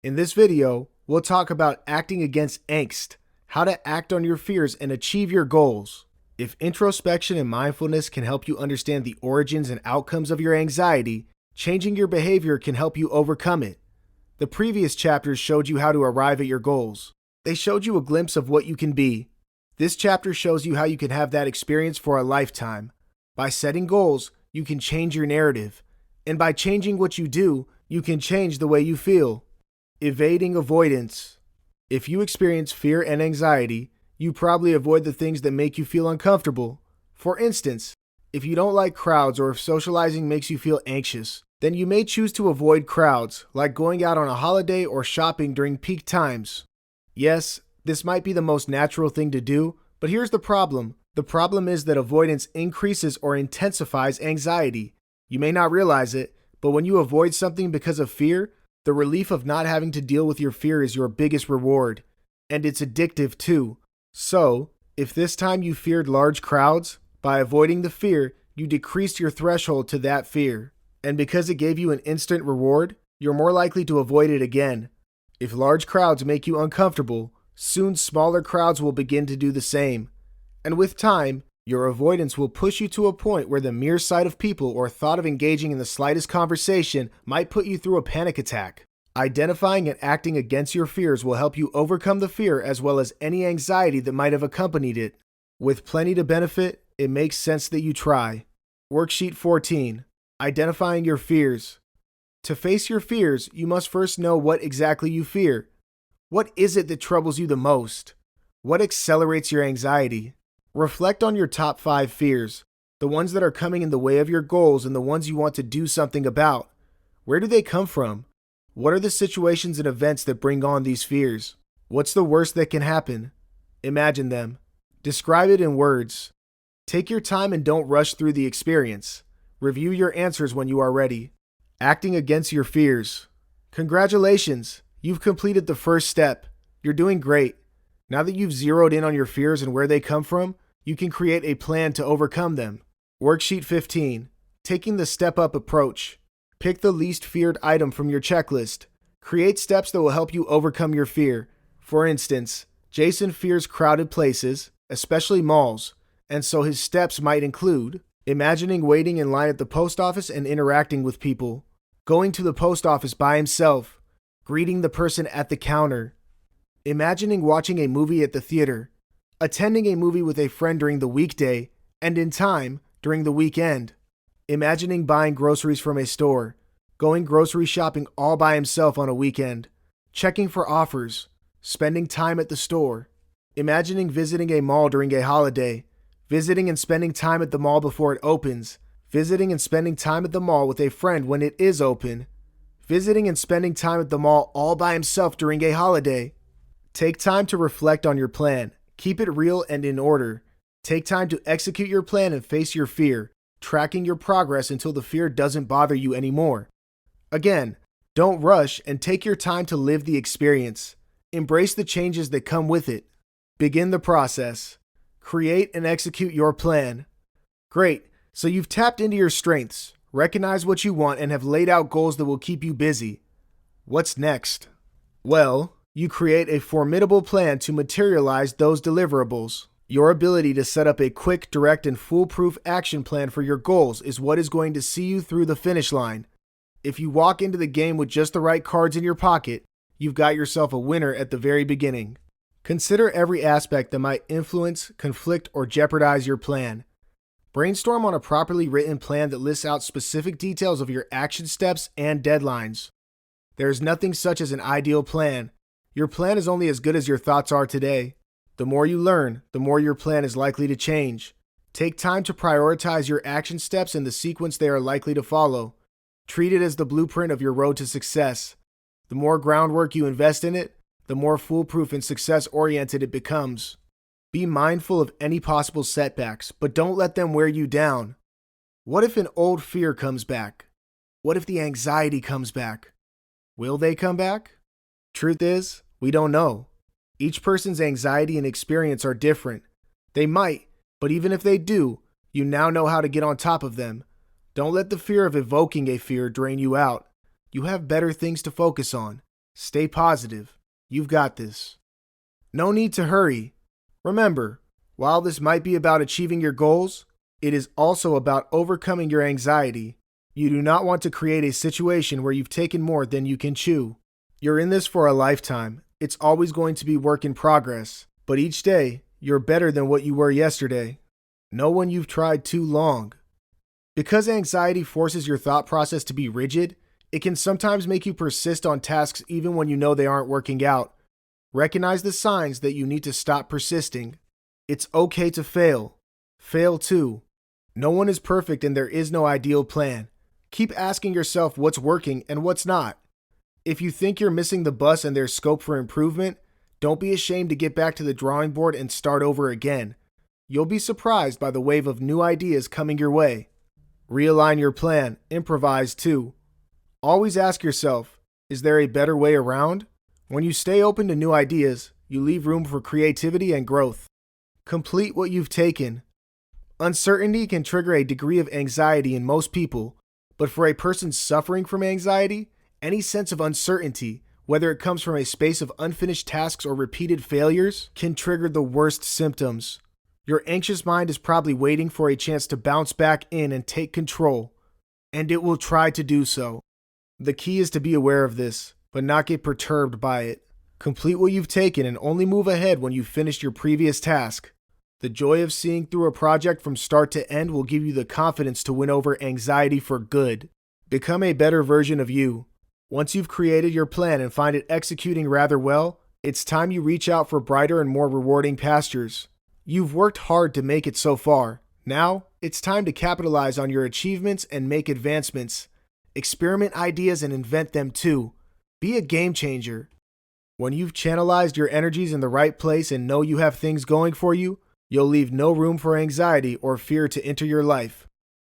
In this video, we'll talk about acting against angst, how to act on your fears and achieve your goals. If introspection and mindfulness can help you understand the origins and outcomes of your anxiety, changing your behavior can help you overcome it. The previous chapters showed you how to arrive at your goals. They showed you a glimpse of what you can be. This chapter shows you how you can have that experience for a lifetime. By setting goals, you can change your narrative. And by changing what you do, you can change the way you feel. Evading avoidance. If you experience fear and anxiety, you probably avoid the things that make you feel uncomfortable. For instance, if you don't like crowds or if socializing makes you feel anxious, then you may choose to avoid crowds, like going out on a holiday or shopping during peak times. Yes, this might be the most natural thing to do, but here's the problem. The problem is that avoidance increases or intensifies anxiety. You may not realize it, but when you avoid something because of fear, the relief of not having to deal with your fear is your biggest reward. And it's addictive too. So, if this time you feared large crowds, by avoiding the fear, you decreased your threshold to that fear. And because it gave you an instant reward, you're more likely to avoid it again. If large crowds make you uncomfortable, soon smaller crowds will begin to do the same. And with time, your avoidance will push you to a point where the mere sight of people or thought of engaging in the slightest conversation might put you through a panic attack. Identifying and acting against your fears will help you overcome the fear as well as any anxiety that might have accompanied it. With plenty to benefit, it makes sense that you try. Worksheet 14. Identifying your fears. To face your fears, you must first know what exactly you fear. What is it that troubles you the most? What accelerates your anxiety? Reflect on your top 5 fears, the ones that are coming in the way of your goals and the ones you want to do something about. Where do they come from? What are the situations and events that bring on these fears? What's the worst that can happen? Imagine them. Describe it in words. Take your time and don't rush through the experience. Review your answers when you are ready. Acting against your fears. Congratulations! You've completed the first step. You're doing great. Now that you've zeroed in on your fears and where they come from, you can create a plan to overcome them. Worksheet 15. Taking the step-up approach. Pick the least feared item from your checklist. Create steps that will help you overcome your fear. For instance, Jason fears crowded places, especially malls, and so his steps might include imagining waiting in line at the post office and interacting with people, going to the post office by himself, greeting the person at the counter, imagining watching a movie at the theater, attending a movie with a friend during the weekday, and in time, during the weekend, imagining buying groceries from a store, going grocery shopping all by himself on a weekend, checking for offers, spending time at the store, imagining visiting a mall during a holiday, visiting and spending time at the mall before it opens, visiting and spending time at the mall with a friend when it is open, visiting and spending time at the mall all by himself during a holiday. Take time to reflect on your plan. Keep it real and in order. Take time to execute your plan and face your fear, tracking your progress until the fear doesn't bother you anymore. Again, don't rush and take your time to live the experience. Embrace the changes that come with it. Begin the process. Create and execute your plan. Great, so you've tapped into your strengths, recognized what you want, and have laid out goals that will keep you busy. What's next? Well, you create a formidable plan to materialize those deliverables. Your ability to set up a quick, direct, and foolproof action plan for your goals is what is going to see you through the finish line. If you walk into the game with just the right cards in your pocket, you've got yourself a winner at the very beginning. Consider every aspect that might influence, conflict, or jeopardize your plan. Brainstorm on a properly written plan that lists out specific details of your action steps and deadlines. There is nothing such as an ideal plan. Your plan is only as good as your thoughts are today. The more you learn, the more your plan is likely to change. Take time to prioritize your action steps in the sequence they are likely to follow. Treat it as the blueprint of your road to success. The more groundwork you invest in it, the more foolproof and success-oriented it becomes. Be mindful of any possible setbacks, but don't let them wear you down. What if an old fear comes back? What if the anxiety comes back? Will they come back? Truth is, we don't know. Each person's anxiety and experience are different. They might, but even if they do, you now know how to get on top of them. Don't let the fear of evoking a fear drain you out. You have better things to focus on. Stay positive. You've got this. No need to hurry. Remember, while this might be about achieving your goals, it is also about overcoming your anxiety. You do not want to create a situation where you've taken more than you can chew. You're in this for a lifetime. It's always going to be work in progress, but each day, you're better than what you were yesterday. Know when you've tried too long. Because anxiety forces your thought process to be rigid, it can sometimes make you persist on tasks even when you know they aren't working out. Recognize the signs that you need to stop persisting. It's okay to fail. Fail too. No one is perfect and there is no ideal plan. Keep asking yourself what's working and what's not. If you think you're missing the bus and there's scope for improvement, don't be ashamed to get back to the drawing board and start over again. You'll be surprised by the wave of new ideas coming your way. Realign your plan. Improvise too. Always ask yourself, is there a better way around? When you stay open to new ideas, you leave room for creativity and growth. Complete what you've taken. Uncertainty can trigger a degree of anxiety in most people, but for a person suffering from anxiety, any sense of uncertainty, whether it comes from a space of unfinished tasks or repeated failures, can trigger the worst symptoms. Your anxious mind is probably waiting for a chance to bounce back in and take control, and it will try to do so. The key is to be aware of this, but not get perturbed by it. Complete what you've taken and only move ahead when you've finished your previous task. The joy of seeing through a project from start to end will give you the confidence to win over anxiety for good. Become a better version of you. Once you've created your plan and find it executing rather well, it's time you reach out for brighter and more rewarding pastures. You've worked hard to make it so far. Now, it's time to capitalize on your achievements and make advancements. Experiment ideas and invent them too. Be a game changer. When you've channelized your energies in the right place and know you have things going for you, you'll leave no room for anxiety or fear to enter your life.